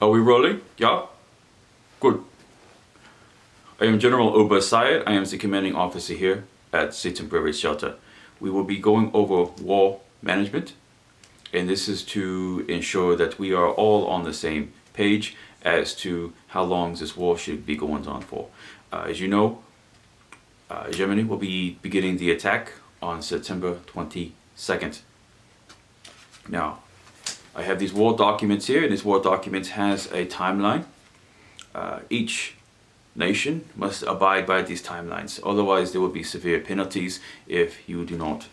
Are we rolling? Yeah? Good. I am Generaloberst. I am the commanding officer here at Sept Shelter. We will be going over war management, and this is to ensure that we are all on the same page as to how long this war should be going on for. As you know, Germany will be beginning the attack on September 22nd. Now, I have these war documents here, and this war document has a timeline. Each nation must abide by these timelines, otherwise there will be severe penalties if you do not.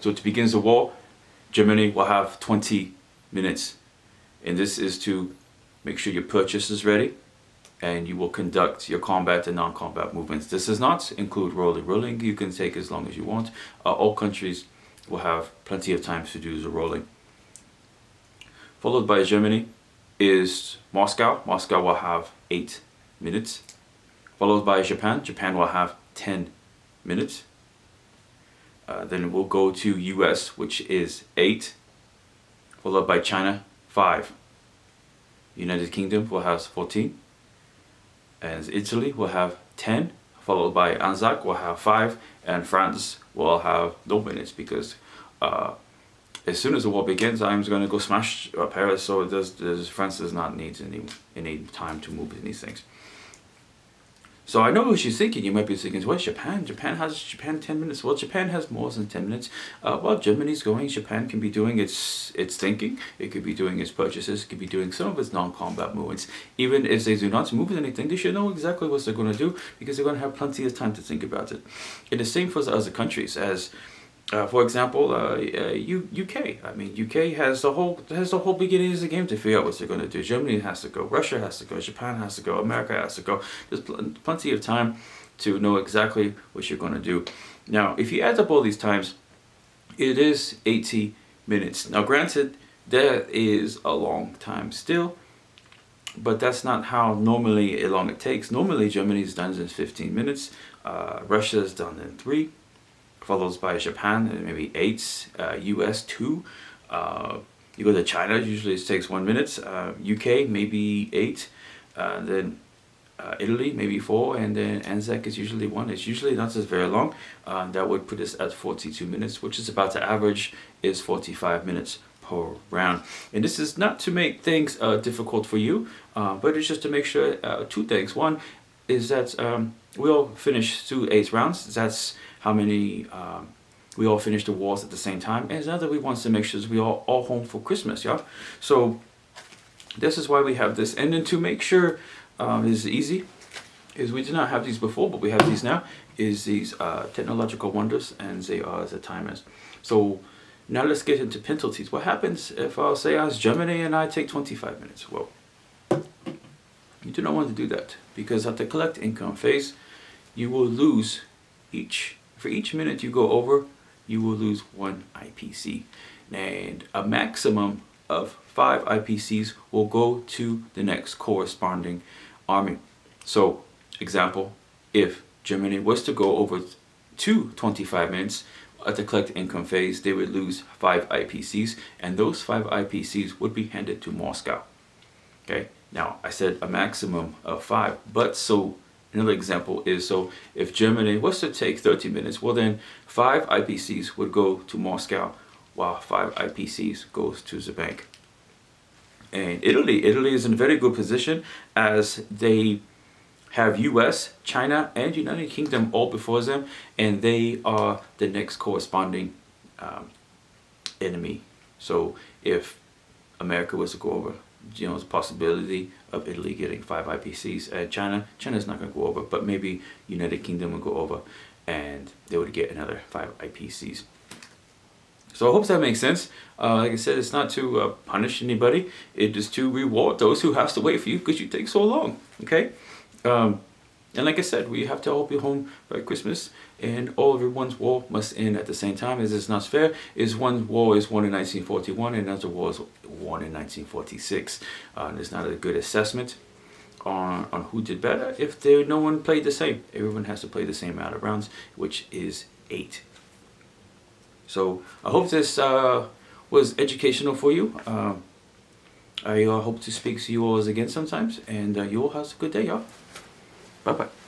So to begin the war, Germany will have 20 minutes, and this is to make sure your purchase is ready, and you will conduct your combat and non-combat movements. This does not include rolling. You can take as long as you want. All countries will have plenty of time to do the rolling. Followed by Germany is Moscow. Moscow will have 8 minutes. Followed by Japan. Japan will have 10 minutes. Then we'll go to US, which is 8. Followed by China, 5. United Kingdom will have 14. And Italy will have 10. Followed by ANZAC will have 5. And France will have no minutes, because as soon as the war begins, I'm going to go smash Paris, so France does not need any time to move in these things. So I know what you're thinking. You might be thinking, well, Japan has 10 minutes. Well, Japan has more than 10 minutes. Well, Germany's going. Japan can be doing its thinking. It could be doing its purchases. It could be doing some of its non-combat movements. Even if they do not move anything, they should know exactly what they're going to do, because they're going to have plenty of time to think about it. And the same for the other countries. As for example, UK. I mean, UK has the whole beginning of the game to figure out what they're going to do. Germany has to go. Russia has to go. Japan has to go. America has to go. There's plenty of time to know exactly what you're going to do. Now, if you add up all these times, it is 80 minutes. Now, granted, that is a long time still, but that's not how normally long it takes. Normally, Germany's done in 15 minutes. Russia's done in 3. Followed by Japan, maybe 8, US 2. You go to China, usually it takes 1 minute. UK maybe 8, then Italy maybe 4, and then ANZAC is usually 1. It's usually not as very long. That would put us at 42 minutes, which is about the average is 45 minutes per round. And this is not to make things difficult for you, but it's just to make sure 2 things. One is that we all finish through 8 rounds. That's how many we all finish the wars at the same time. And another, we want to make sure we are all home for Christmas, yeah? So this is why we have this. And then to make sure this is easy, is we did not have these before, but we have these now, is these technological wonders, and they are the timers. So now let's get into penalties. What happens if I'll say I was Germany and I take 25 minutes? Well, you do not want to do that, because at the collect income phase, you will lose for each minute you go over, you will lose 1 IPC. And a maximum of 5 IPCs will go to the next corresponding army. So, example, if Germany was to go over to 25 minutes at the collect income phase, they would lose 5 IPCs, and those 5 IPCs would be handed to Moscow. Okay, now I said a maximum of 5, but so another example is, so if Germany was to take 30 minutes, well then 5 IPCs would go to Moscow, while 5 IPCs goes to the bank. And Italy is in a very good position, as they have US, China, and United Kingdom all before them, and they are the next corresponding enemy. So if America was to go over, there's a possibility of Italy getting 5 IPCs. China's not going to go over, but maybe United Kingdom will go over, and they would get another 5 IPCs. So I hope that makes sense. Like I said, it's not to punish anybody. It is to reward those who have to wait for you because you take so long. Okay. And like I said, we have to all be home by Christmas, and all of everyone's war must end at the same time, as it's not fair. Is one war is won in 1941, and another war is won in 1946. There's not a good assessment on who did better if no one played the same. Everyone has to play the same amount of rounds, which is 8. So I hope this was educational for you. I hope to speak to you all again sometimes, and you all have a good day, y'all. Bye bye.